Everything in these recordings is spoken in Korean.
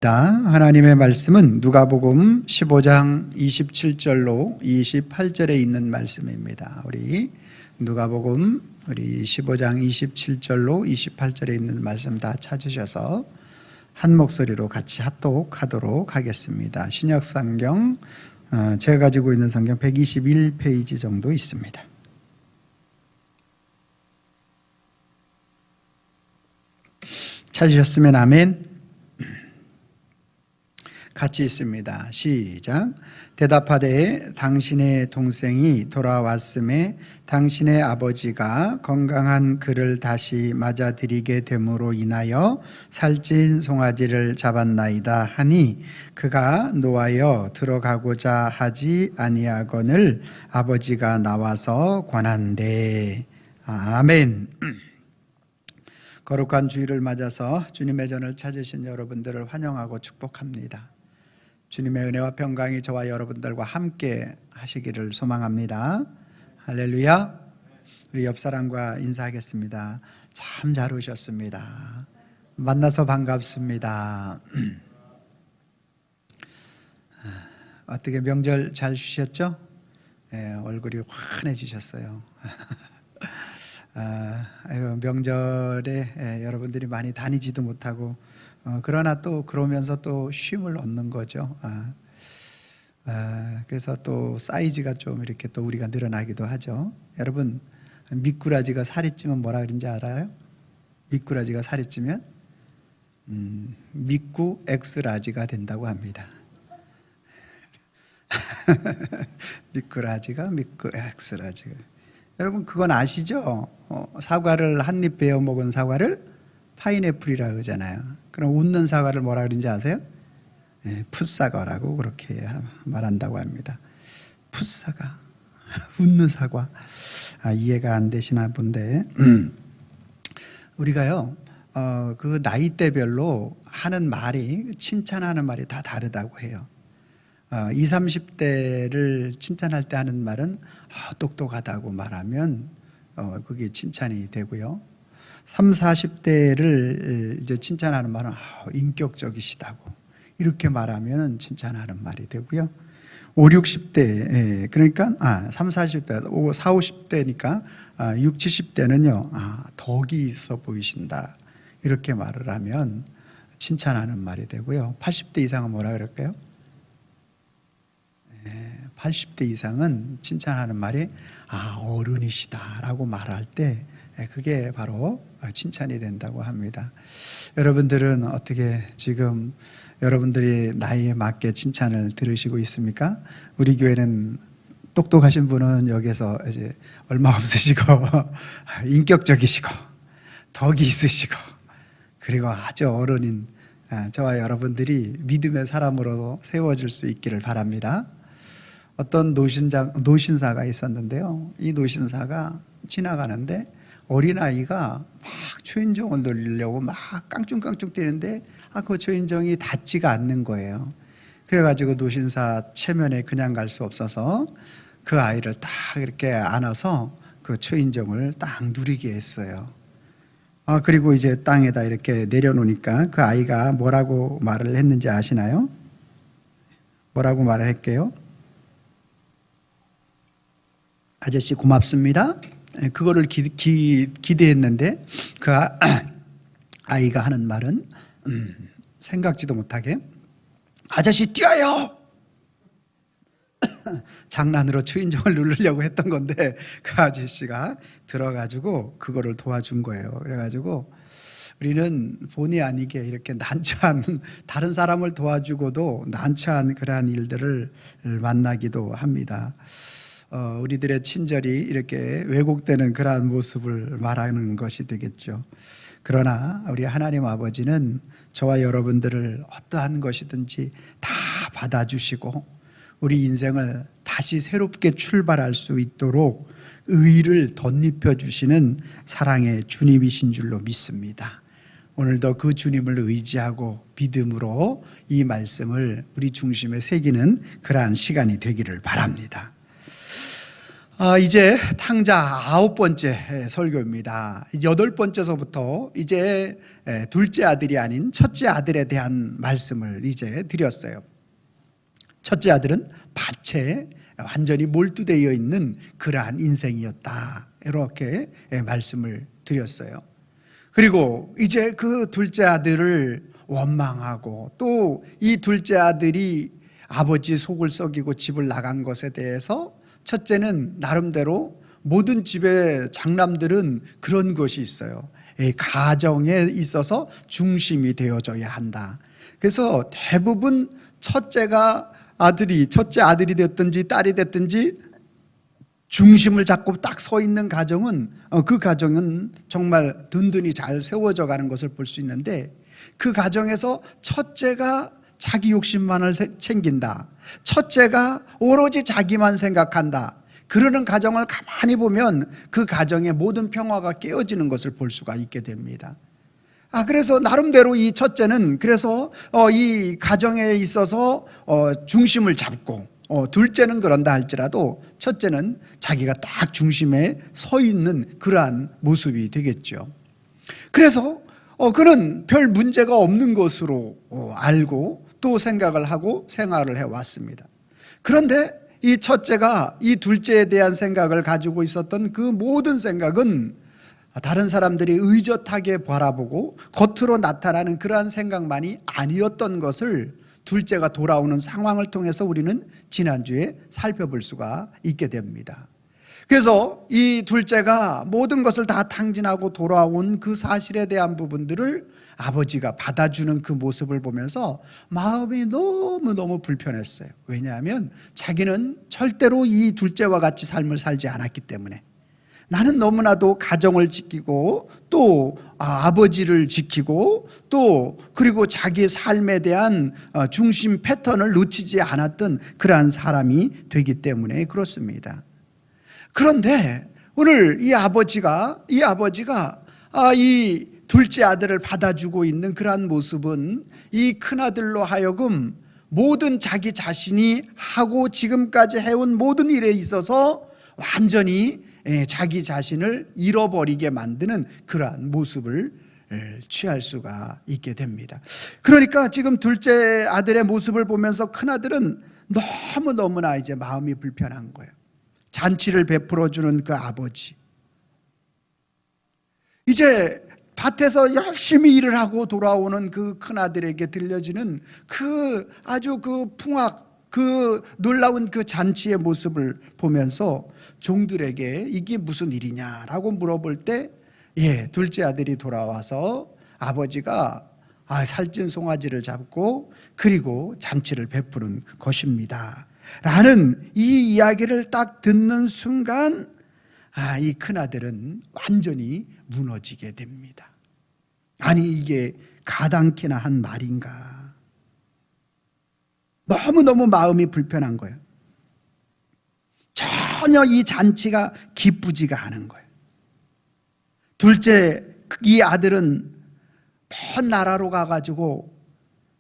하나님의 말씀은 누가복음 15장 27절로 28절에 있는 말씀입니다. 우리 누가복음 15장 27절로 28절에 있는 말씀 다 찾으셔서 한 목소리로 같이 합독하도록 하겠습니다. 신약성경 제가 가지고 있는 성경 121페이지 정도 있습니다. 찾으셨으면 아멘. 같이 있습니다. 시작. 대답하되 당신의 동생이 돌아왔음에 당신의 아버지가 건강한 그를 다시 맞아들이게 됨으로 인하여 살찐 송아지를 잡았나이다 하니 그가 노하여 들어가고자 하지 아니하거늘 아버지가 나와서 권한대. 아멘. 거룩한 주일을 맞아서 주님의 전을 찾으신 여러분들을 환영하고 축복합니다. 주님의 은혜와 평강이 저와 여러분들과 함께 하시기를 소망합니다. 할렐루야. 우리 옆사람과 인사하겠습니다. 참 잘 오셨습니다. 만나서 반갑습니다. 어떻게 명절 잘 쉬셨죠? 네, 얼굴이 환해지셨어요. 명절에 여러분들이 많이 다니지도 못하고 그러나 또 그러면서 또 쉼을 얻는 거죠. 그래서 또 사이즈가 좀 이렇게 또 우리가 늘어나기도 하죠. 여러분, 미꾸라지가 살이 찌면 뭐라 그런지 알아요? 미꾸라지가 살이 찌면 미꾸 엑스라지가 된다고 합니다. 미꾸라지가 미꾸 엑스라지가. 여러분 그건 아시죠? 사과를 한 입 베어 먹은 사과를 파인애플이라고 그러잖아요. 그럼 웃는 사과를 뭐라 그러는지 아세요? 네, 풋사과라고 그렇게 말한다고 합니다. 풋사과, 웃는 사과. 이해가 안 되시나 본데 우리가요 그 나이대별로 하는 말이, 칭찬하는 말이 다 다르다고 해요. 20, 30대를 칭찬할 때 하는 말은 똑똑하다고 말하면 그게 칭찬이 되고요. 30, 40대를 이제 칭찬하는 말은 인격적이시다고 이렇게 말하면 칭찬하는 말이 되고요. 5, 60대 그러니까 3, 40대, 4, 50대니까 6, 70대는요 덕이 있어 보이신다 이렇게 말을 하면 칭찬하는 말이 되고요. 80대 이상은 뭐라 그럴까요? 80대 이상은 칭찬하는 말이 어른이시다라고 말할 때 그게 바로 칭찬이 된다고 합니다. 여러분들은 어떻게 지금 여러분들이 나이에 맞게 칭찬을 들으시고 있습니까? 우리 교회는 똑똑하신 분은 여기서 이제 얼마 없으시고 인격적이시고 덕이 있으시고 그리고 아주 어른인 저와 여러분들이 믿음의 사람으로 세워질 수 있기를 바랍니다. 어떤 노신사가 있었는데요. 이 노신사가 지나가는데 어린아이가 막 초인종을 돌리려고 막 깡충깡충 뛰는데 그 초인종이 닿지가 않는 거예요. 그래가지고 노신사 체면에 그냥 갈 수 없어서 그 아이를 딱 이렇게 안아서 그 초인종을 딱 누리게 했어요. 그리고 이제 땅에다 이렇게 내려놓으니까 그 아이가 뭐라고 말을 했는지 아시나요? 뭐라고 말을 할게요? 아저씨 고맙습니다. 그거를 기대했는데 그 아이가 하는 말은 생각지도 못하게 아저씨 뛰어요! 장난으로 초인종을 누르려고 했던 건데 그 아저씨가 들어가지고 그거를 도와준 거예요. 그래가지고 우리는 본의 아니게 이렇게 난처한, 다른 사람을 도와주고도 난처한 그러한 일들을 만나기도 합니다. 우리들의 친절이 이렇게 왜곡되는 그러한 모습을 말하는 것이 되겠죠. 그러나 우리 하나님 아버지는 저와 여러분들을 어떠한 것이든지 다 받아주시고 우리 인생을 다시 새롭게 출발할 수 있도록 의를 덧입혀 주시는 사랑의 주님이신 줄로 믿습니다. 오늘도 그 주님을 의지하고 믿음으로 이 말씀을 우리 중심에 새기는 그러한 시간이 되기를 바랍니다. 이제 탕자 9번째 설교입니다. 8번째서부터 이제 둘째 아들이 아닌 첫째 아들에 대한 말씀을 이제 드렸어요. 첫째 아들은 밭에 완전히 몰두되어 있는 그러한 인생이었다, 이렇게 말씀을 드렸어요. 그리고 이제 그 둘째 아들을 원망하고 또 이 둘째 아들이 아버지 속을 썩이고 집을 나간 것에 대해서 첫째는 나름대로 모든 집의 장남들은 그런 것이 있어요. 가정에 있어서 중심이 되어져야 한다. 그래서 대부분 첫째 아들이 됐든지 딸이 됐든지 중심을 잡고 딱 서 있는 가정은 그 가정은 정말 든든히 잘 세워져 가는 것을 볼 수 있는데, 그 가정에서 첫째가 자기 욕심만을 챙긴다, 첫째가 오로지 자기만 생각한다, 그러는 가정을 가만히 보면 그 가정의 모든 평화가 깨어지는 것을 볼 수가 있게 됩니다. 그래서 나름대로 이 첫째는 그래서 이 가정에 있어서 중심을 잡고, 둘째는 그런다 할지라도 첫째는 자기가 딱 중심에 서 있는 그러한 모습이 되겠죠. 그래서 그는 별 문제가 없는 것으로 알고 또 생각을 하고 생활을 해왔습니다. 그런데 이 첫째가 이 둘째에 대한 생각을 가지고 있었던 그 모든 생각은 다른 사람들이 의젓하게 바라보고 겉으로 나타나는 그러한 생각만이 아니었던 것을 둘째가 돌아오는 상황을 통해서 우리는 지난주에 살펴볼 수가 있게 됩니다. 그래서 이 둘째가 모든 것을 다 탕진하고 돌아온 그 사실에 대한 부분들을 아버지가 받아주는 그 모습을 보면서 마음이 너무너무 불편했어요. 왜냐하면 자기는 절대로 이 둘째와 같이 삶을 살지 않았기 때문에, 나는 너무나도 가정을 지키고 또 아버지를 지키고 또 그리고 자기의 삶에 대한 중심 패턴을 놓치지 않았던 그러한 사람이 되기 때문에 그렇습니다. 그런데 오늘 이 아버지가 이 둘째 아들을 받아주고 있는 그러한 모습은 이 큰아들로 하여금 모든 자기 자신이 하고 지금까지 해온 모든 일에 있어서 완전히 자기 자신을 잃어버리게 만드는 그러한 모습을 취할 수가 있게 됩니다. 그러니까 지금 둘째 아들의 모습을 보면서 큰아들은 너무너무나 이제 마음이 불편한 거예요. 잔치를 베풀어주는 그 아버지, 이제 밭에서 열심히 일을 하고 돌아오는 그 큰아들에게 들려지는 그 아주 그 풍악, 그 놀라운 그 잔치의 모습을 보면서 종들에게 이게 무슨 일이냐라고 물어볼 때, 둘째 아들이 돌아와서 아버지가 살찐 송아지를 잡고 그리고 잔치를 베푸는 것입니다 라는 이 이야기를 딱 듣는 순간 이 큰아들은 완전히 무너지게 됩니다. 아니, 이게 가당키나 한 말인가. 너무너무 마음이 불편한 거예요. 전혀 이 잔치가 기쁘지가 않은 거예요. 둘째 이 아들은 먼 나라로 가가지고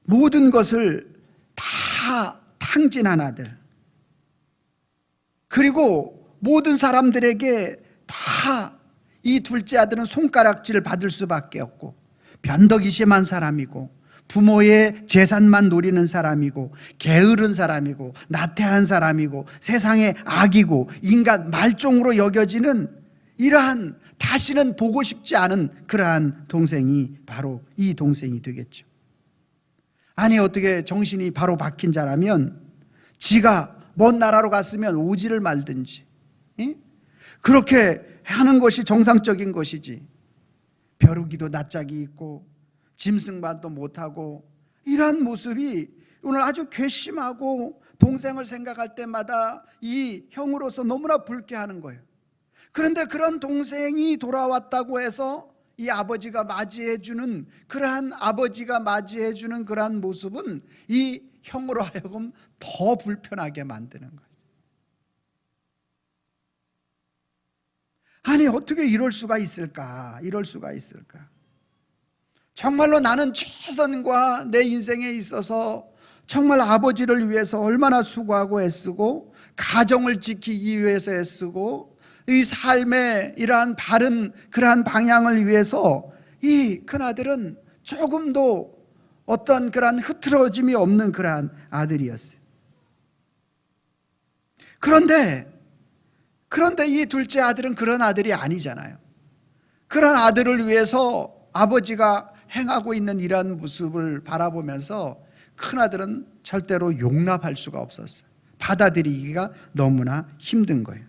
모든 것을 다 탕진한 아들, 그리고 모든 사람들에게 다 이 둘째 아들은 손가락질을 받을 수밖에 없고, 변덕이 심한 사람이고 부모의 재산만 노리는 사람이고 게으른 사람이고 나태한 사람이고 세상의 악이고 인간 말종으로 여겨지는 이러한 다시는 보고 싶지 않은 그러한 동생이 바로 이 동생이 되겠죠. 아니, 어떻게 정신이 바로 박힌 자라면 지가 먼 나라로 갔으면 오지를 말든지 그렇게 하는 것이 정상적인 것이지, 벼루기도 낯짝이 있고 짐승만도 못하고 이러한 모습이 오늘 아주 괘씸하고 동생을 생각할 때마다 이 형으로서 너무나 불쾌하는 거예요. 그런데 그런 동생이 돌아왔다고 해서 이 아버지가 맞이해주는 그러한 모습은 이 형으로 하여금 더 불편하게 만드는 거예요. 아니, 어떻게 이럴 수가 있을까? 정말로 나는 최선과 내 인생에 있어서 정말 아버지를 위해서 얼마나 수고하고 애쓰고 가정을 지키기 위해서 애쓰고 이 삶의 이러한 바른 그러한 방향을 위해서 이 큰아들은 조금도 어떤 그러한 흐트러짐이 없는 그러한 아들이었어요. 그런데 이 둘째 아들은 그런 아들이 아니잖아요. 그런 아들을 위해서 아버지가 행하고 있는 이러한 모습을 바라보면서 큰아들은 절대로 용납할 수가 없었어요. 받아들이기가 너무나 힘든 거예요.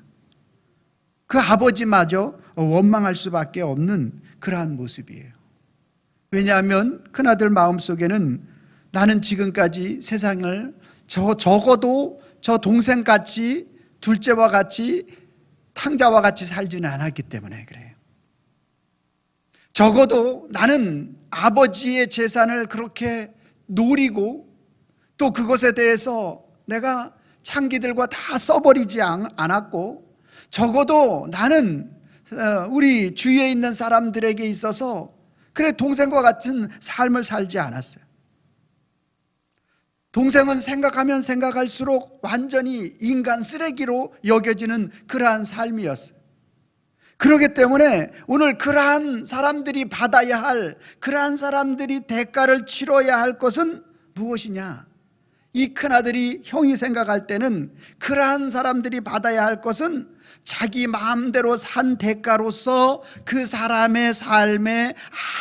그 아버지마저 원망할 수밖에 없는 그러한 모습이에요. 왜냐하면 큰아들 마음속에는 나는 지금까지 세상을 적어도 저 동생같이 둘째와 같이 탕자와 같이 살지는 않았기 때문에 그래요. 적어도 나는 아버지의 재산을 그렇게 노리고 또 그것에 대해서 내가 창기들과 다 써버리지 않았고, 적어도 나는 우리 주위에 있는 사람들에게 있어서 그래 동생과 같은 삶을 살지 않았어요. 동생은 생각하면 생각할수록 완전히 인간 쓰레기로 여겨지는 그러한 삶이었어요. 그렇기 때문에 오늘 그러한 사람들이 받아야 할, 그러한 사람들이 대가를 치러야 할 것은 무엇이냐? 이 큰아들이 형이 생각할 때는 그러한 사람들이 받아야 할 것은 자기 마음대로 산 대가로서 그 사람의 삶에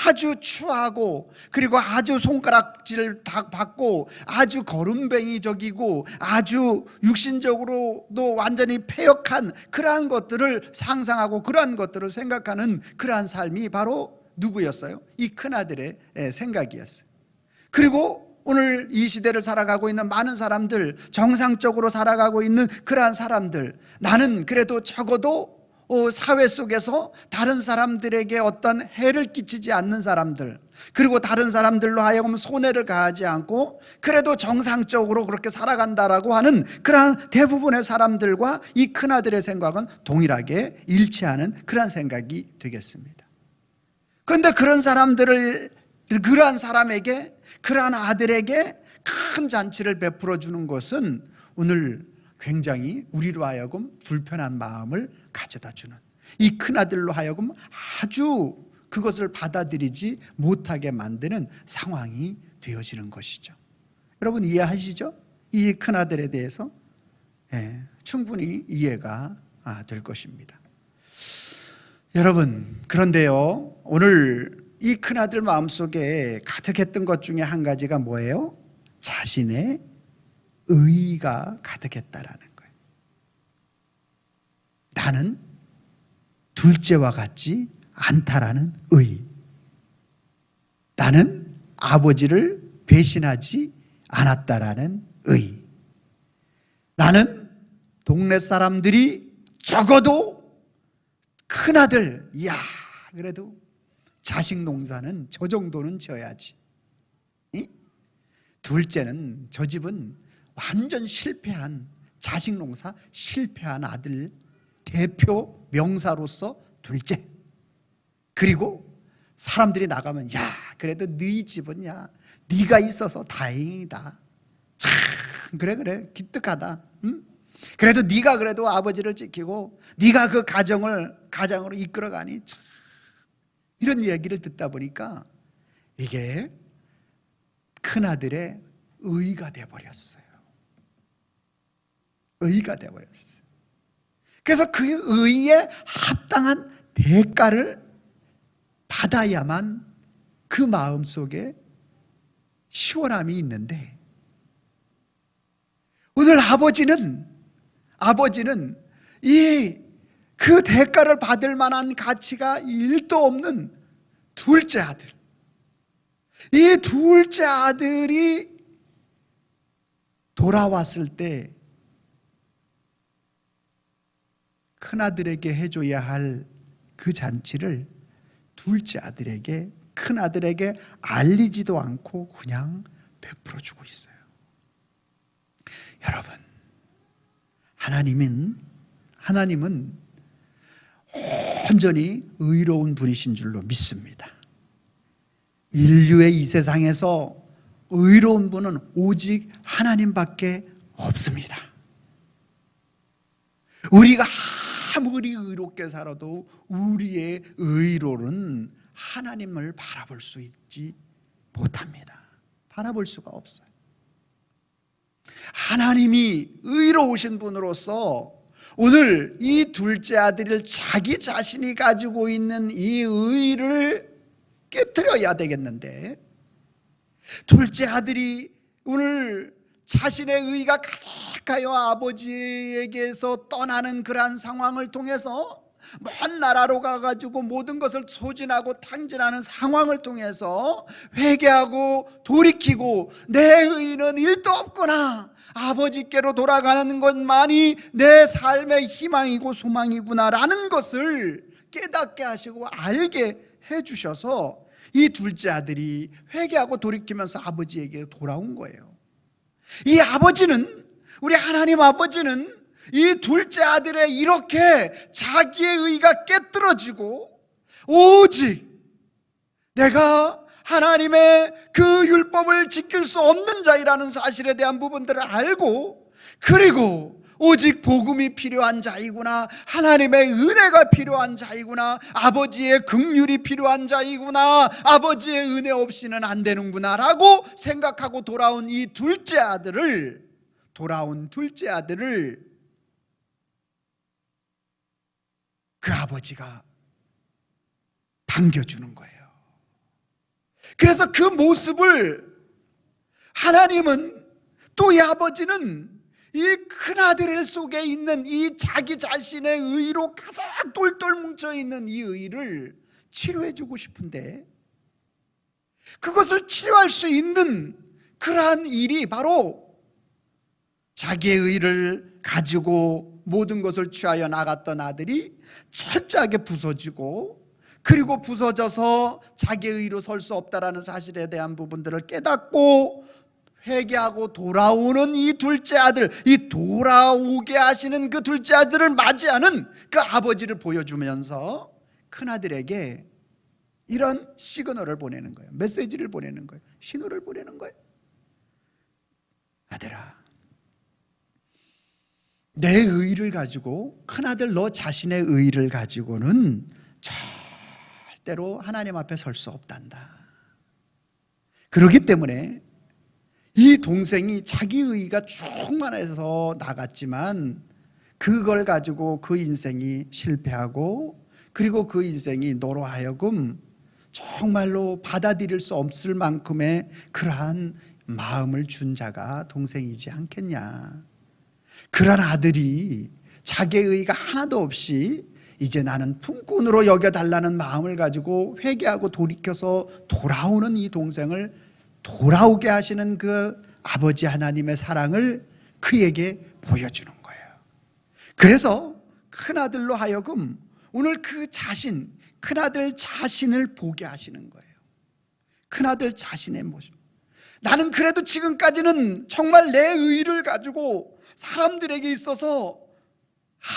아주 추하고, 그리고 아주 손가락질 받고, 아주 거름뱅이적이고, 아주 육신적으로도 완전히 패역한 그러한 것들을 상상하고 그러한 것들을 생각하는 그러한 삶이 바로 누구였어요? 이 큰아들의 생각이었어요. 그리고 오늘 이 시대를 살아가고 있는 많은 사람들, 정상적으로 살아가고 있는 그러한 사람들, 나는 그래도 적어도 사회 속에서 다른 사람들에게 어떤 해를 끼치지 않는 사람들, 그리고 다른 사람들로 하여금 손해를 가하지 않고 그래도 정상적으로 그렇게 살아간다라고 하는 그러한 대부분의 사람들과 이 큰아들의 생각은 동일하게 일치하는 그러한 생각이 되겠습니다. 그런데 그런 사람들을, 그러한 사람에게, 그러한 아들에게 큰 잔치를 베풀어 주는 것은 오늘 굉장히 우리로 하여금 불편한 마음을 가져다 주는, 이 큰아들로 하여금 아주 그것을 받아들이지 못하게 만드는 상황이 되어지는 것이죠. 여러분 이해하시죠? 이 큰아들에 대해서 충분히 이해가 될 것입니다. 여러분, 그런데요, 오늘 이 큰아들 마음속에 가득했던 것 중에 한 가지가 뭐예요? 자신의 의의가 가득했다라는 거예요. 나는 둘째와 같지 않다라는 의의. 나는 아버지를 배신하지 않았다라는 의의. 나는 동네 사람들이 적어도 큰아들, 이야, 그래도 자식 농사는 저 정도는 져야지. 둘째는, 저 집은 완전 실패한, 자식 농사 실패한 아들, 대표 명사로서 둘째. 그리고 사람들이 나가면, 야, 그래도 너희 집은 야, 네가 있어서 다행이다. 참 그래 기특하다. 응? 그래도 네가 그래도 아버지를 지키고 네가 그 가정으로 이끌어가니 참. 이런 얘기를 듣다 보니까 이게 큰아들의 의의가 되어버렸어요. 의의가 되어버렸어요. 그래서 그 의의에 합당한 대가를 받아야만 그 마음속에 시원함이 있는데, 오늘 아버지는 그 대가를 받을 만한 가치가 1도 없는 둘째 아들, 이 둘째 아들이 돌아왔을 때 큰아들에게 해줘야 할 그 잔치를 둘째 아들에게, 큰아들에게 알리지도 않고 그냥 베풀어주고 있어요. 여러분, 하나님은 온전히 의로운 분이신 줄로 믿습니다. 인류의 이 세상에서 의로운 분은 오직 하나님밖에 없습니다. 우리가 아무리 의롭게 살아도 우리의 의로는 하나님을 바라볼 수 있지 못합니다. 바라볼 수가 없어요. 하나님이 의로우신 분으로서 오늘 이 둘째 아들을 자기 자신이 가지고 있는 이 의를 깨트려야 되겠는데, 둘째 아들이 오늘 자신의 의가 가득하여 아버지에게서 떠나는 그러한 상황을 통해서 먼 나라로 가가지고 모든 것을 소진하고 탕진하는 상황을 통해서 회개하고 돌이키고 내 의는 일도 없구나, 아버지께로 돌아가는 것만이 내 삶의 희망이고 소망이구나라는 것을 깨닫게 하시고 알게 해주셔서 이 둘째 아들이 회개하고 돌이키면서 아버지에게 돌아온 거예요. 이 아버지는, 우리 하나님 아버지는 이 둘째 아들의 이렇게 자기의 의가 깨뜨려지고 오직 내가 하나님의 그 율법을 지킬 수 없는 자이라는 사실에 대한 부분들을 알고, 그리고 오직 복음이 필요한 자이구나, 하나님의 은혜가 필요한 자이구나, 아버지의 긍휼이 필요한 자이구나, 아버지의 은혜 없이는 안 되는구나 라고 생각하고 돌아온 둘째 아들을 그 아버지가 반겨주는 거예요. 그래서 그 모습을 하나님은, 또 이 아버지는 이 큰아들 속에 있는 이 자기 자신의 의로 가득 똘똘 뭉쳐있는 이 의를 치료해주고 싶은데, 그것을 치료할 수 있는 그러한 일이 바로 자기의 의를 가지고 모든 것을 취하여 나갔던 아들이 철저하게 부서지고, 그리고 부서져서 자기의 의로 설 수 없다라는 사실에 대한 부분들을 깨닫고 회개하고 돌아오는 이 둘째 아들, 이 돌아오게 하시는 그 둘째 아들을 맞이하는 그 아버지를 보여주면서 큰아들에게 이런 시그널을 보내는 거예요. 메시지를 보내는 거예요. 신호를 보내는 거예요. 아들아, 내 의를 가지고, 큰아들 너 자신의 의를 가지고는 절대로 하나님 앞에 설 수 없단다. 그렇기 때문에 이 동생이 자기 의가 충만해서 나갔지만 그걸 가지고 그 인생이 실패하고, 그리고 그 인생이 너로 하여금 정말로 받아들일 수 없을 만큼의 그러한 마음을 준 자가 동생이지 않겠냐. 그런 아들이 자기의 의가 하나도 없이 이제 나는 품꾼으로 여겨달라는 마음을 가지고 회개하고 돌이켜서 돌아오는 이 동생을 돌아오게 하시는 그 아버지 하나님의 사랑을 그에게 보여주는 거예요. 그래서 큰아들로 하여금 오늘 그 자신, 큰아들 자신을 보게 하시는 거예요. 큰아들 자신의 모습. 나는 그래도 지금까지는 정말 내 의를 가지고 사람들에게 있어서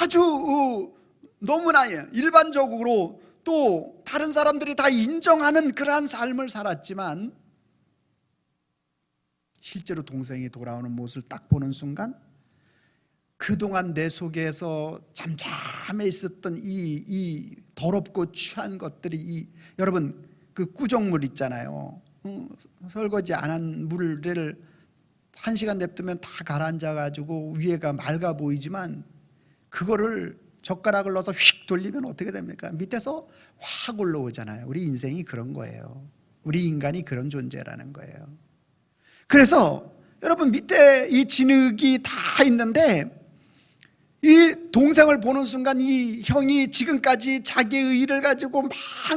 아주 너무나 일반적으로 또 다른 사람들이 다 인정하는 그러한 삶을 살았지만, 실제로 동생이 돌아오는 모습을 딱 보는 순간 그동안 내 속에서 잠잠해 있었던 이 더럽고 취한 것들이, 여러분 그 꾸정물 있잖아요. 설거지 안 한 물을 1시간 냅두면 다 가라앉아 가지고 위에가 맑아 보이지만 그거를 젓가락을 넣어서 휙 돌리면 어떻게 됩니까? 밑에서 확 올라오잖아요. 우리 인생이 그런 거예요. 우리 인간이 그런 존재라는 거예요. 그래서 여러분 밑에 이 진흙이 다 있는데, 이 동생을 보는 순간 이 형이 지금까지 자기의 의를 가지고 막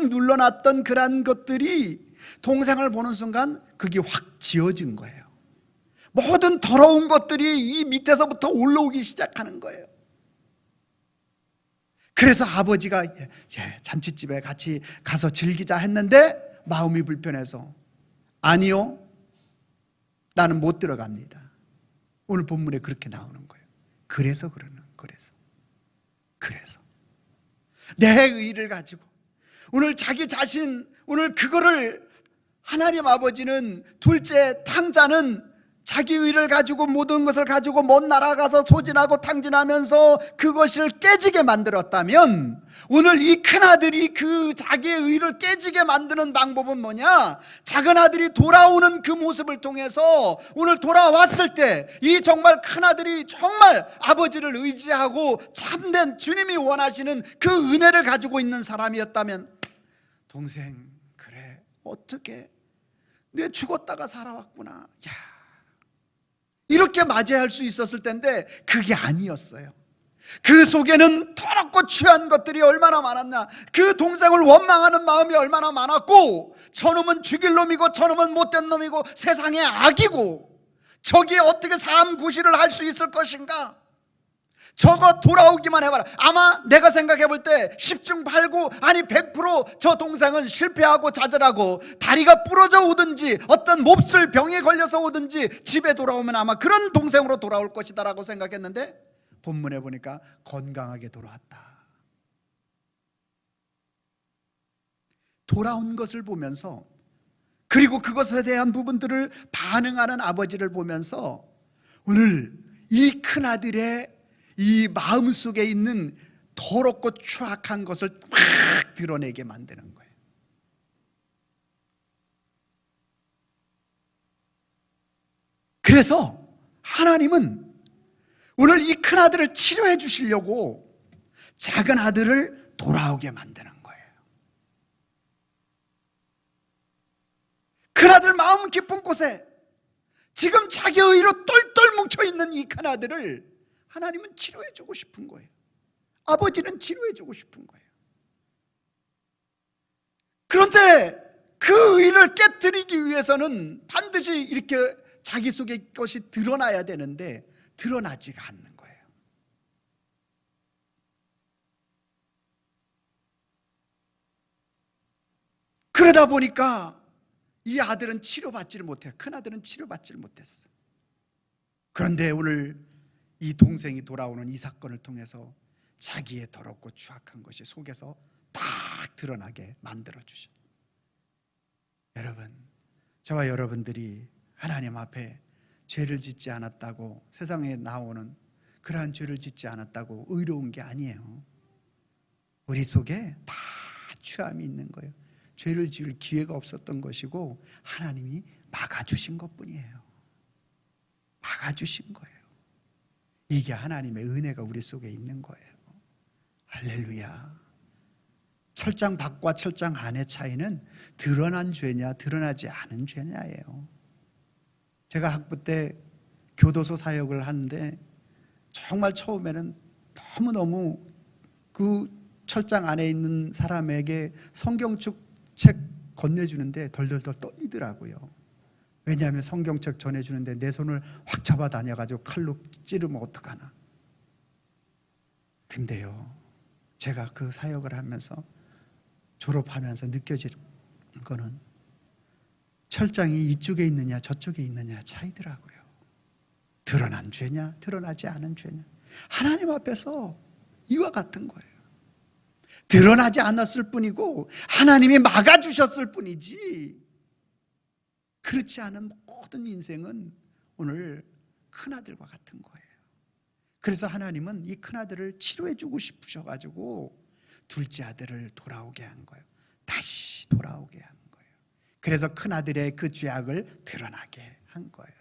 눌러놨던 그런 것들이 동생을 보는 순간 그게 확 지워진 거예요. 모든 더러운 것들이 이 밑에서부터 올라오기 시작하는 거예요. 그래서 아버지가 잔치집에 같이 가서 즐기자 했는데 마음이 불편해서, 아니요, 나는 못 들어갑니다. 오늘 본문에 그렇게 나오는 거예요. 그래서 내 의를 가지고 오늘 자기 자신, 오늘 그거를 하나님 아버지는, 둘째 탕자는 자기 의를 가지고 모든 것을 가지고 먼 나라 가서 소진하고 탕진하면서 그것을 깨지게 만들었다면, 오늘 이 큰아들이 그 자기의 의를 깨지게 만드는 방법은 뭐냐? 작은 아들이 돌아오는 그 모습을 통해서 오늘 돌아왔을 때 이 정말 큰아들이 정말 아버지를 의지하고 참된 주님이 원하시는 그 은혜를 가지고 있는 사람이었다면, 동생, 그래, 어떻게 내 죽었다가 살아왔구나, 야, 이렇게 맞이할 수 있었을 텐데 그게 아니었어요. 그 속에는 더럽고 취한 것들이 얼마나 많았나. 그 동생을 원망하는 마음이 얼마나 많았고, 저놈은 죽일 놈이고 저놈은 못된 놈이고 세상의 악이고, 저기 어떻게 사람 구실을 할 수 있을 것인가, 저거 돌아오기만 해봐라. 아마 내가 생각해 볼 때 10중 8구, 아니 100%저 동생은 실패하고 좌절하고 다리가 부러져 오든지 어떤 몹쓸 병에 걸려서 오든지 집에 돌아오면 아마 그런 동생으로 돌아올 것이다 라고 생각했는데, 본문에 보니까 건강하게 돌아왔다. 돌아온 것을 보면서, 그리고 그것에 대한 부분들을 반응하는 아버지를 보면서, 오늘 이 큰아들의 이 마음속에 있는 더럽고 추악한 것을 확 드러내게 만드는 거예요. 그래서 하나님은 오늘 이 큰아들을 치료해 주시려고 작은 아들을 돌아오게 만드는 거예요. 큰아들 마음 깊은 곳에 지금 자기 의로 똘똘 뭉쳐있는 이 큰아들을 하나님은 치료해 주고 싶은 거예요. 아버지는 치료해 주고 싶은 거예요. 그런데 그 의를 깨뜨리기 위해서는 반드시 이렇게 자기 속의 것이 드러나야 되는데 드러나지가 않는 거예요. 그러다 보니까 이 아들은 치료받지를 못해요. 큰아들은 치료받지를 못했어요. 그런데 오늘 이 동생이 돌아오는 이 사건을 통해서 자기의 더럽고 추악한 것이 속에서 딱 드러나게 만들어주셨어요. 여러분, 저와 여러분들이 하나님 앞에 죄를 짓지 않았다고, 세상에 나오는 그러한 죄를 짓지 않았다고 의로운 게 아니에요. 우리 속에 다 취함이 있는 거예요. 죄를 지을 기회가 없었던 것이고 하나님이 막아주신 것뿐이에요. 막아주신 거예요. 이게 하나님의 은혜가 우리 속에 있는 거예요. 할렐루야. 철장 밖과 철장 안의 차이는 드러난 죄냐 드러나지 않은 죄냐예요. 제가 학부 때 교도소 사역을 하는데 정말 처음에는 너무너무 그 철장 안에 있는 사람에게 성경책 건네주는데 덜덜덜 떨리더라고요. 왜냐하면 성경책 전해주는데 내 손을 확 잡아 다녀가지고 칼로 찌르면 어떡하나. 근데요, 제가 그 사역을 하면서 졸업하면서 느껴지는 거는 철장이 이쪽에 있느냐 저쪽에 있느냐 차이더라고요. 드러난 죄냐 드러나지 않은 죄냐. 하나님 앞에서 이와 같은 거예요. 드러나지 않았을 뿐이고 하나님이 막아주셨을 뿐이지, 그렇지 않은 모든 인생은 오늘 큰아들과 같은 거예요. 그래서 하나님은 이 큰아들을 치료해주고 싶으셔가지고 둘째 아들을 돌아오게 한 거예요. 다시 돌아오게 한 거예요. 그래서 큰아들의 그 죄악을 드러나게 한 거예요.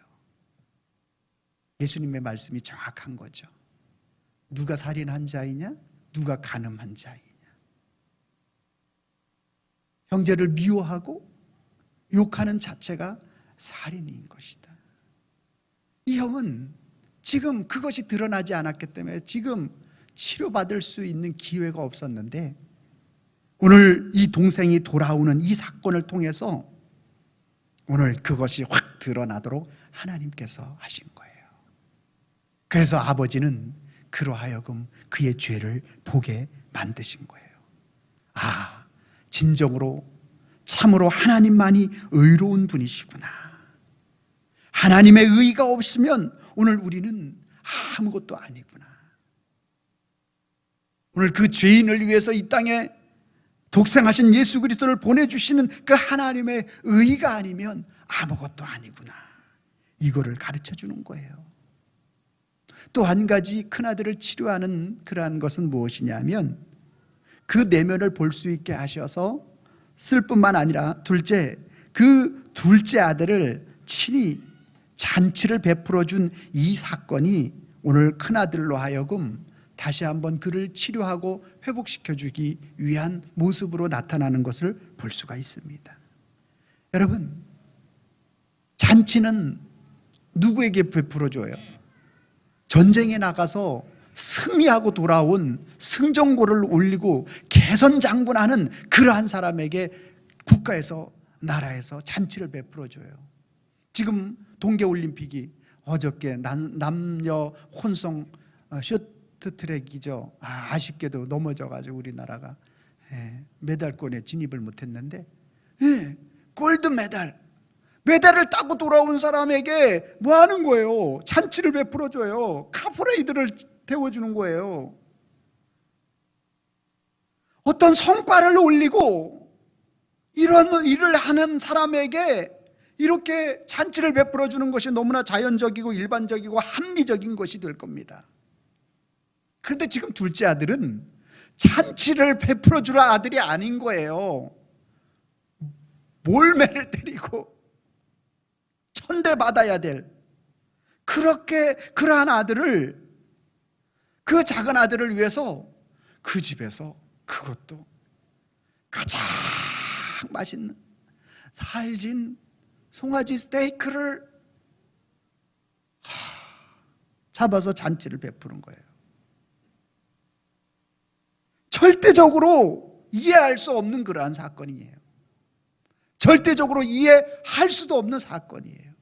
예수님의 말씀이 정확한 거죠. 누가 살인한 자이냐? 누가 간음한 자이냐? 형제를 미워하고 욕하는 자체가 살인인 것이다. 이 형은 지금 그것이 드러나지 않았기 때문에 지금 치료받을 수 있는 기회가 없었는데, 오늘 이 동생이 돌아오는 이 사건을 통해서 오늘 그것이 확 드러나도록 하나님께서 하신 거예요. 그래서 아버지는 그로 하여금 그의 죄를 보게 만드신 거예요. 아, 진정으로 참으로 하나님만이 의로운 분이시구나. 하나님의 의가 없으면 오늘 우리는 아무것도 아니구나. 오늘 그 죄인을 위해서 이 땅에 독생하신 예수 그리스도를 보내주시는 그 하나님의 의가 아니면 아무것도 아니구나. 이거를 가르쳐 주는 거예요. 또 한 가지 큰아들을 치료하는 그러한 것은 무엇이냐면 그 내면을 볼 수 있게 하셔서 쓸 뿐만 아니라 그 둘째 아들을 친히 잔치를 베풀어 준 이 사건이 오늘 큰아들로 하여금 다시 한번 그를 치료하고 회복시켜 주기 위한 모습으로 나타나는 것을 볼 수가 있습니다. 여러분, 잔치는 누구에게 베풀어 줘요? 전쟁에 나가서 승리하고 돌아온 승전고를 올리고 개선장군하는 그러한 사람에게 국가에서 나라에서 잔치를 베풀어 줘요. 지금 동계올림픽이 어저께 남녀 혼성 쇼트트랙이죠. 아쉽게도 넘어져가지고 우리나라가 메달권에 진입을 못했는데, 골드 메달을 따고 돌아온 사람에게 뭐 하는 거예요? 잔치를 베풀어 줘요. 카프레이드를 태워주는 거예요. 어떤 성과를 올리고 이런 일을 하는 사람에게 이렇게 잔치를 베풀어 주는 것이 너무나 자연적이고 일반적이고 합리적인 것이 될 겁니다. 그런데 지금 둘째 아들은 잔치를 베풀어 줄 아들이 아닌 거예요. 몰매를 때리고 천대받아야 될 그러한 아들을, 그 작은 아들을 위해서 그 집에서 그것도 가장 맛있는 살진 송아지 스테이크를 잡아서 잔치를 베푸는 거예요. 절대적으로 이해할 수 없는 그러한 사건이에요. 절대적으로 이해할 수도 없는 사건이에요.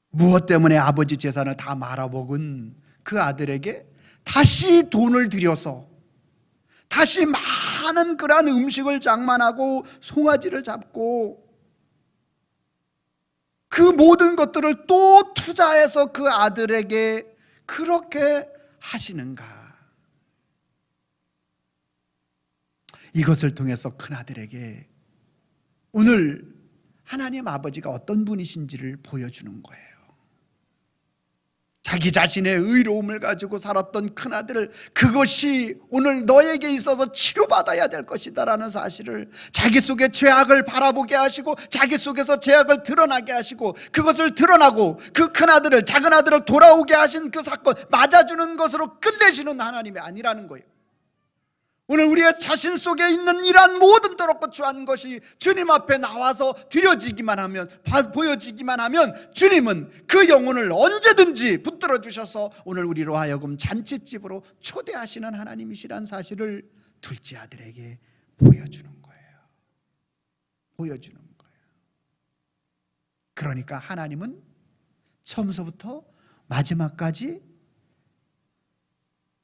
무엇 때문에 아버지 재산을 다 말아먹은 그 아들에게 다시 돈을 들여서 다시 많은 그러한 음식을 장만하고 송아지를 잡고 그 모든 것들을 또 투자해서 그 아들에게 그렇게 하시는가? 이것을 통해서 큰아들에게 오늘 하나님 아버지가 어떤 분이신지를 보여주는 거예요. 자기 자신의 의로움을 가지고 살았던 큰아들, 그것이 오늘 너에게 있어서 치료받아야 될 것이다 라는 사실을 자기 속의 죄악을 바라보게 하시고 자기 속에서 죄악을 드러나게 하시고 그것을 드러나고 그 큰아들을, 작은 아들을 돌아오게 하신 그 사건, 맞아주는 것으로 끝내시는 하나님이 아니라는 거예요. 오늘 우리의 자신 속에 있는 이러한 모든 더럽고 추한 것이 주님 앞에 나와서 드려지기만 하면, 보여지기만 하면 주님은 그 영혼을 언제든지 붙들어 주셔서 오늘 우리로 하여금 잔치집으로 초대하시는 하나님이시란 사실을 둘째 아들에게 보여주는 거예요. 보여주는 거예요. 그러니까 하나님은 처음서부터 마지막까지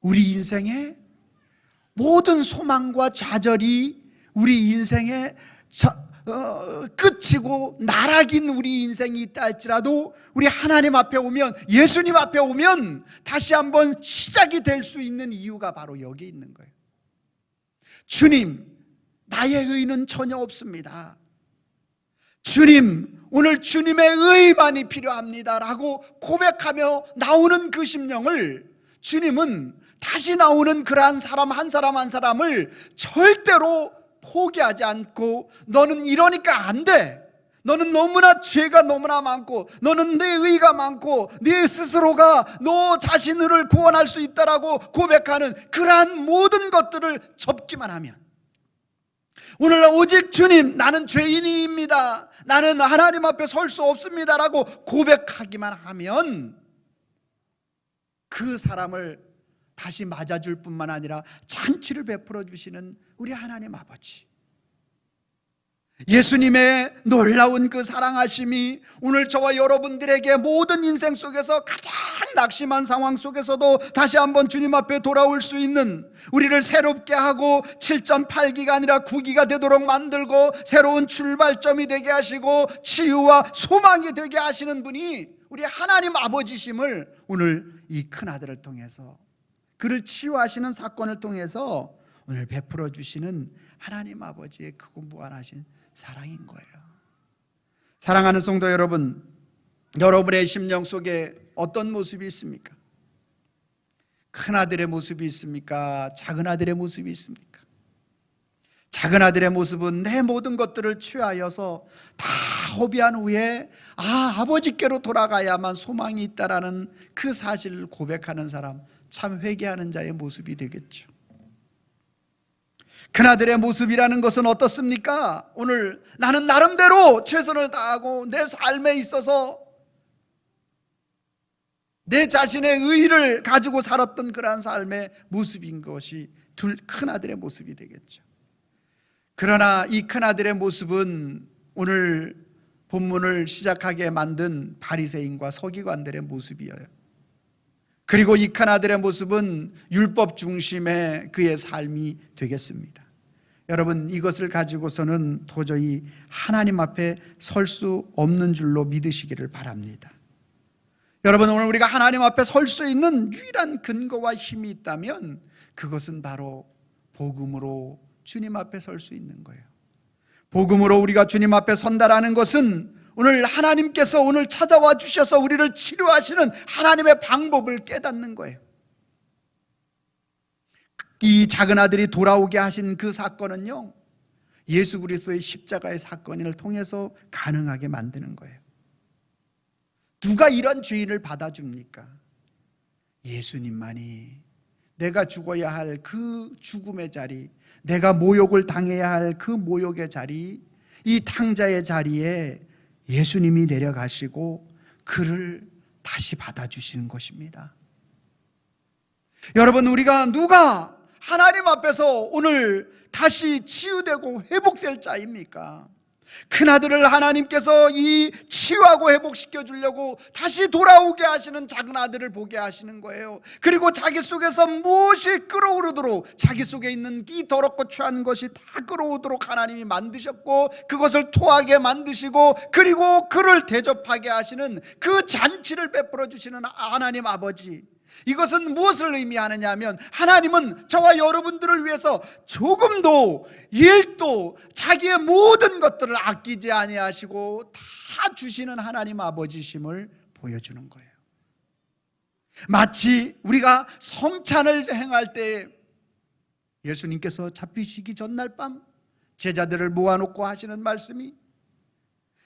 우리 인생에 모든 소망과 좌절이 우리 인생의 끝이고 나락인 우리 인생이 있다 할지라도 우리 하나님 앞에 오면, 예수님 앞에 오면 다시 한번 시작이 될 수 있는 이유가 바로 여기 있는 거예요. 주님, 나의 의는 전혀 없습니다. 주님, 오늘 주님의 의만이 필요합니다 라고 고백하며 나오는 그 심령을 주님은 다시 나오는 그러한 사람 한 사람 한 사람을 절대로 포기하지 않고, 너는 이러니까 안 돼, 너는 너무나 죄가 너무나 많고 너는 내 의가 많고 네 스스로가 너 자신을 구원할 수 있다라고 고백하는 그러한 모든 것들을 접기만 하면, 오늘 오직 주님, 나는 죄인입니다, 나는 하나님 앞에 설 수 없습니다 라고 고백하기만 하면 그 사람을 다시 맞아줄 뿐만 아니라 잔치를 베풀어 주시는 우리 하나님 아버지, 예수님의 놀라운 그 사랑하심이 오늘 저와 여러분들에게 모든 인생 속에서 가장 낙심한 상황 속에서도 다시 한번 주님 앞에 돌아올 수 있는, 우리를 새롭게 하고 7.8기가 아니라 9기가 되도록 만들고 새로운 출발점이 되게 하시고 치유와 소망이 되게 하시는 분이 우리 하나님 아버지심을 오늘 이 큰아들을 통해서, 그를 치유하시는 사건을 통해서 오늘 베풀어 주시는 하나님 아버지의 크고 무한하신 사랑인 거예요. 사랑하는 성도 여러분, 여러분의 심령 속에 어떤 모습이 있습니까? 큰 아들의 모습이 있습니까? 작은 아들의 모습이 있습니까? 작은 아들의 모습은 내 모든 것들을 취하여서 다 허비한 후에 아버지께로 돌아가야만 소망이 있다라는 그 사실을 고백하는 사람, 참 회개하는 자의 모습이 되겠죠. 큰아들의 모습이라는 것은 어떻습니까? 오늘 나는 나름대로 최선을 다하고 내 삶에 있어서 내 자신의 의의를 가지고 살았던 그러한 삶의 모습인 것이 큰아들의 모습이 되겠죠. 그러나 이 큰아들의 모습은 오늘 본문을 시작하게 만든 바리새인과 서기관들의 모습이에요. 그리고 이 큰아들의 모습은 율법 중심의 그의 삶이 되겠습니다. 여러분, 이것을 가지고서는 도저히 하나님 앞에 설 수 없는 줄로 믿으시기를 바랍니다. 여러분, 오늘 우리가 하나님 앞에 설 수 있는 유일한 근거와 힘이 있다면 그것은 바로 복음으로 주님 앞에 설 수 있는 거예요. 복음으로 우리가 주님 앞에 선다라는 것은 오늘 하나님께서 오늘 찾아와 주셔서 우리를 치료하시는 하나님의 방법을 깨닫는 거예요. 이 작은 아들이 돌아오게 하신 그 사건은요, 예수 그리스도의 십자가의 사건을 통해서 가능하게 만드는 거예요. 누가 이런 죄인을 받아줍니까? 예수님만이. 내가 죽어야 할 그 죽음의 자리, 내가 모욕을 당해야 할 그 모욕의 자리, 이 탕자의 자리에 예수님이 내려가시고 그를 다시 받아주시는 것입니다. 여러분, 우리가 누가 하나님 앞에서 오늘 다시 치유되고 회복될 자입니까? 큰아들을 하나님께서 이 치유하고 회복시켜 주려고 다시 돌아오게 하시는 작은 아들을 보게 하시는 거예요. 그리고 자기 속에서 무엇이 끓어오르도록, 자기 속에 있는 이 더럽고 취한 것이 다 끓어오도록 하나님이 만드셨고, 그것을 토하게 만드시고, 그리고 그를 대접하게 하시는 그 잔치를 베풀어 주시는 하나님 아버지, 이것은 무엇을 의미하느냐 하면, 하나님은 저와 여러분들을 위해서 조금도 일도 자기의 모든 것들을 아끼지 아니하시고 다 주시는 하나님 아버지심을 보여주는 거예요. 마치 우리가 성찬을 행할 때 예수님께서 잡히시기 전날 밤 제자들을 모아놓고 하시는 말씀이,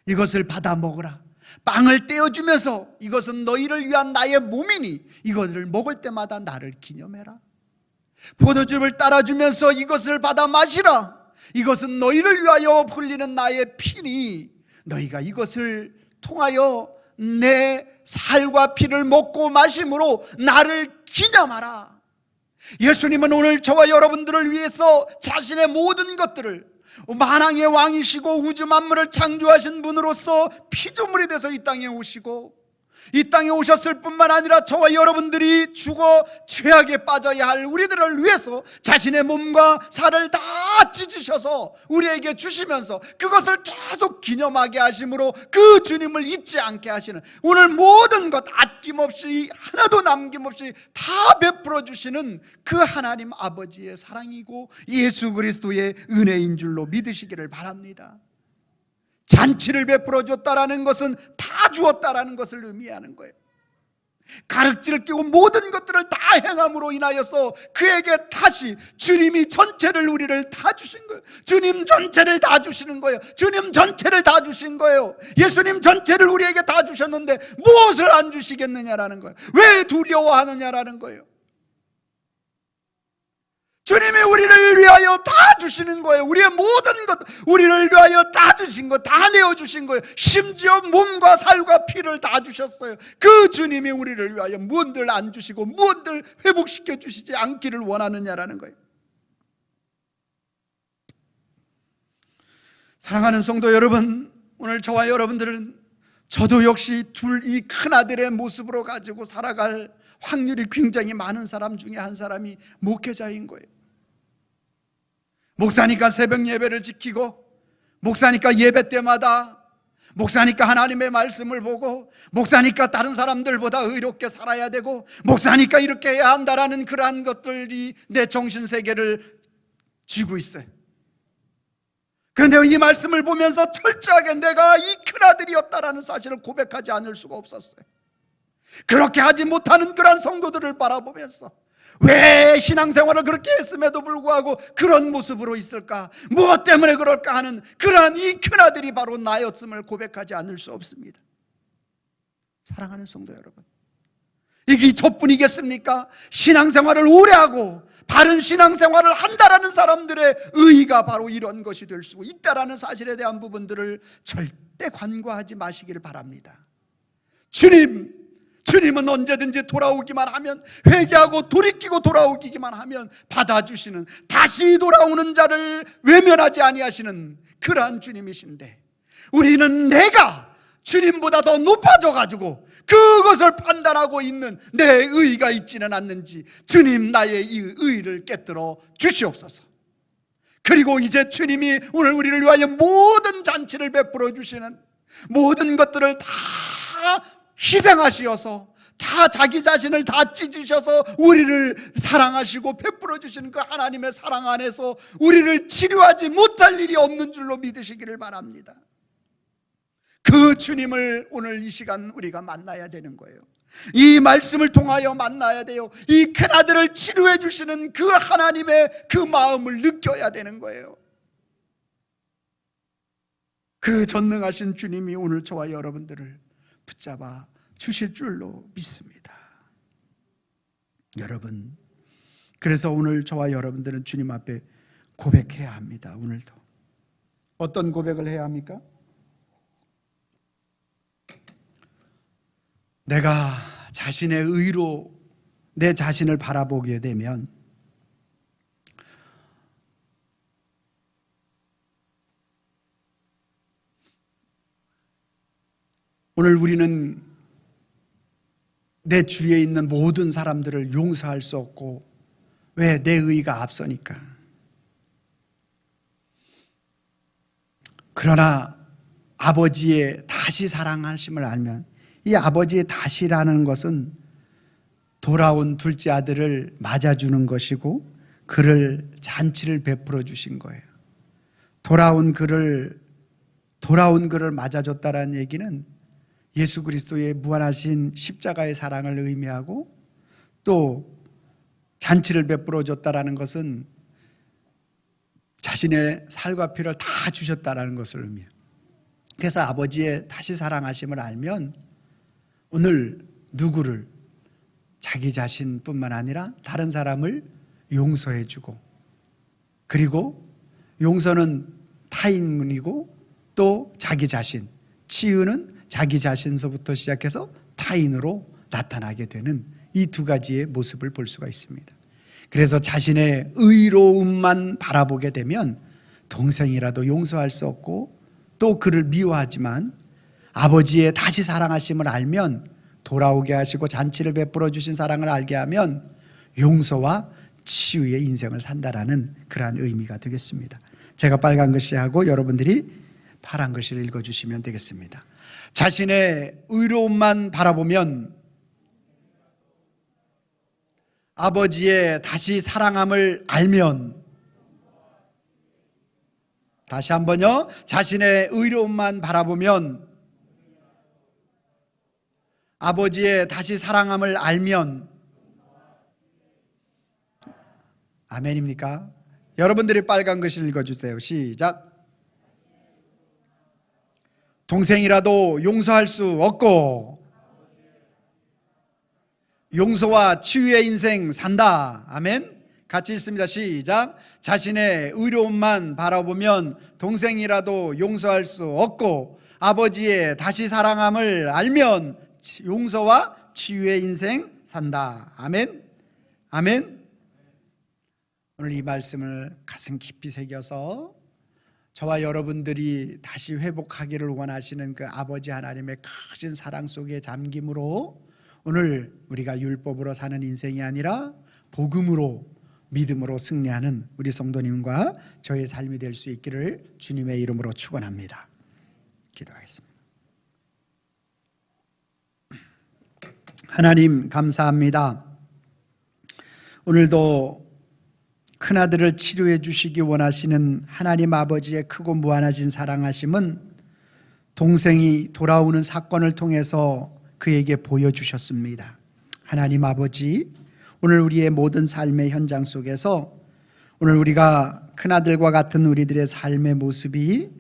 이것을 받아 먹으라, 빵을 떼어주면서 이것은 너희를 위한 나의 몸이니 이것을 먹을 때마다 나를 기념해라. 포도즙을 따라주면서 이것을 받아 마시라, 이것은 너희를 위하여 흘리는 나의 피니 너희가 이것을 통하여 내 살과 피를 먹고 마심으로 나를 기념하라. 예수님은 오늘 저와 여러분들을 위해서 자신의 모든 것들을, 만왕의 왕이시고 우주 만물을 창조하신 분으로서 피조물이 돼서 이 땅에 오시고, 이 땅에 오셨을 뿐만 아니라 저와 여러분들이 죽어 죄악에 빠져야 할 우리들을 위해서 자신의 몸과 살을 다 찢으셔서 우리에게 주시면서 그것을 계속 기념하게 하심으로 그 주님을 잊지 않게 하시는, 오늘 모든 것 아낌없이 하나도 남김없이 다 베풀어 주시는 그 하나님 아버지의 사랑이고 예수 그리스도의 은혜인 줄로 믿으시기를 바랍니다. 잔치를 베풀어 줬다라는 것은 다 주었다라는 것을 의미하는 거예요. 가륵지를 끼고 모든 것들을 다 행함으로 인하여서 그에게 다시 주님이 전체를, 우리를 다 주신 거예요. 주님 전체를 다 주시는 거예요. 주님 전체를 다 주신 거예요. 예수님 전체를 우리에게 다 주셨는데 무엇을 안 주시겠느냐라는 거예요. 왜 두려워하느냐라는 거예요. 주님이 우리를 위하여 다 주시는 거예요. 우리의 모든 것, 우리를 위하여 다 주신 거, 다 내어주신 거예요. 심지어 몸과 살과 피를 다 주셨어요. 그 주님이 우리를 위하여 무언들 안 주시고 무언들 회복시켜 주시지 않기를 원하느냐라는 거예요. 사랑하는 성도 여러분, 오늘 저와 여러분들은, 저도 역시 이 큰아들의 모습으로 가지고 살아갈 확률이 굉장히 많은 사람 중에 한 사람이 목회자인 거예요. 목사니까 새벽 예배를 지키고, 목사니까 예배 때마다, 목사니까 하나님의 말씀을 보고, 목사니까 다른 사람들보다 의롭게 살아야 되고, 목사니까 이렇게 해야 한다라는 그러한 것들이 내 정신세계를 쥐고 있어요. 그런데 이 말씀을 보면서 철저하게 내가 이 큰아들이었다라는 사실을 고백하지 않을 수가 없었어요. 그렇게 하지 못하는 그러한 성도들을 바라보면서 왜 신앙생활을 그렇게 했음에도 불구하고 그런 모습으로 있을까? 무엇 때문에 그럴까 하는 그러한 이 큰아들이 바로 나였음을 고백하지 않을 수 없습니다. 사랑하는 성도 여러분, 이게 저뿐이겠습니까? 신앙생활을 오래 하고 바른 신앙생활을 한다라는 사람들의 의의가 바로 이런 것이 될 수 있다라는 사실에 대한 부분들을 절대 간과하지 마시기를 바랍니다. 주님은 언제든지 돌아오기만 하면, 회개하고 돌이키고 돌아오기만 하면 받아주시는, 다시 돌아오는 자를 외면하지 아니하시는 그러한 주님이신데, 우리는 내가 주님보다 더 높아져 가지고 그것을 판단하고 있는 내 의의가 있지는 않는지 주님 나의 이 의의를 깨뜨려 주시옵소서. 그리고 이제 주님이 오늘 우리를 위하여 모든 잔치를 베풀어 주시는, 모든 것들을 다 희생하시어서, 다 자기 자신을 다 찢으셔서 우리를 사랑하시고 베풀어 주시는 그 하나님의 사랑 안에서 우리를 치료하지 못할 일이 없는 줄로 믿으시기를 바랍니다. 그 주님을 오늘 이 시간 우리가 만나야 되는 거예요. 이 말씀을 통하여 만나야 돼요. 이 큰아들을 치료해 주시는 그 하나님의 그 마음을 느껴야 되는 거예요. 그 전능하신 주님이 오늘 저와 여러분들을 붙잡아 주실 줄로 믿습니다. 여러분, 그래서 오늘 저와 여러분들은 주님 앞에 고백해야 합니다. 오늘도 어떤 고백을 해야 합니까? 내가 자신의 의로 내 자신을 바라보게 되면 오늘 우리는 내 주위에 있는 모든 사람들을 용서할 수 없고, 왜? 내 의의가 앞서니까. 그러나 아버지의 다시 사랑하심을 알면, 이 아버지의 다시라는 것은 돌아온 둘째 아들을 맞아주는 것이고 그를 잔치를 베풀어 주신 거예요. 돌아온 그를 맞아줬다라는 얘기는 예수 그리스도의 무한하신 십자가의 사랑을 의미하고, 또 잔치를 베풀어 줬다라는 것은 자신의 살과 피를 다 주셨다라는 것을 의미해요. 그래서 아버지의 다시 사랑하심을 알면 오늘 누구를, 자기 자신뿐만 아니라 다른 사람을 용서해 주고, 그리고 용서는 타인이고 또 자기 자신, 치유는 자기 자신서부터 시작해서 타인으로 나타나게 되는 이 두 가지의 모습을 볼 수가 있습니다. 그래서 자신의 의로움만 바라보게 되면 동생이라도 용서할 수 없고, 또 그를 미워하지만 아버지의 다시 사랑하심을 알면, 돌아오게 하시고 잔치를 베풀어 주신 사랑을 알게 하면 용서와 치유의 인생을 산다라는 그러한 의미가 되겠습니다. 제가 빨간 글씨하고 여러분들이 파란 글씨를 읽어주시면 되겠습니다. 자신의 의로움만 바라보면 아버지의 다시 사랑함을 알면, 다시 한번요. 자신의 의로움만 바라보면 아버지의 다시 사랑함을 알면, 아멘입니까? 여러분들이 빨간 글씨를 읽어주세요. 시작. 동생이라도 용서할 수 없고 용서와 치유의 인생 산다. 아멘. 같이 읽습니다. 시작. 자신의 의로움만 바라보면 동생이라도 용서할 수 없고 아버지의 다시 사랑함을 알면 용서와 치유의 인생 산다. 아멘. 아멘. 오늘 이 말씀을 가슴 깊이 새겨서 저와 여러분들이 다시 회복하기를 원하시는 그 아버지 하나님의 크신 사랑 속에 잠김으로 오늘 우리가 율법으로 사는 인생이 아니라 복음으로, 믿음으로 승리하는 우리 성도님과 저의 삶이 될 수 있기를 주님의 이름으로 축원합니다. 기도하겠습니다. 하나님 감사합니다. 오늘도 큰아들을 치료해 주시기 원하시는 하나님 아버지의 크고 무한하신 사랑하심은 동생이 돌아오는 사건을 통해서 그에게 보여주셨습니다. 하나님 아버지, 오늘 우리의 모든 삶의 현장 속에서 오늘 우리가 큰아들과 같은 우리들의 삶의 모습이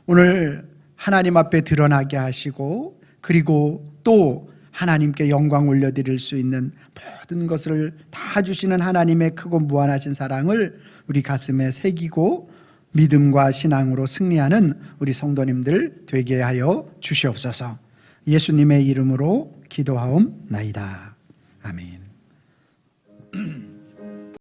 오늘 하나님 앞에 드러나게 하시고, 그리고 또 하나님께 영광 올려드릴 수 있는 모든 것을 다 주시는 하나님의 크고 무한하신 사랑을 우리 가슴에 새기고 믿음과 신앙으로 승리하는 우리 성도님들 되게 하여 주시옵소서. 예수님의 이름으로 기도하옵나이다. 아멘.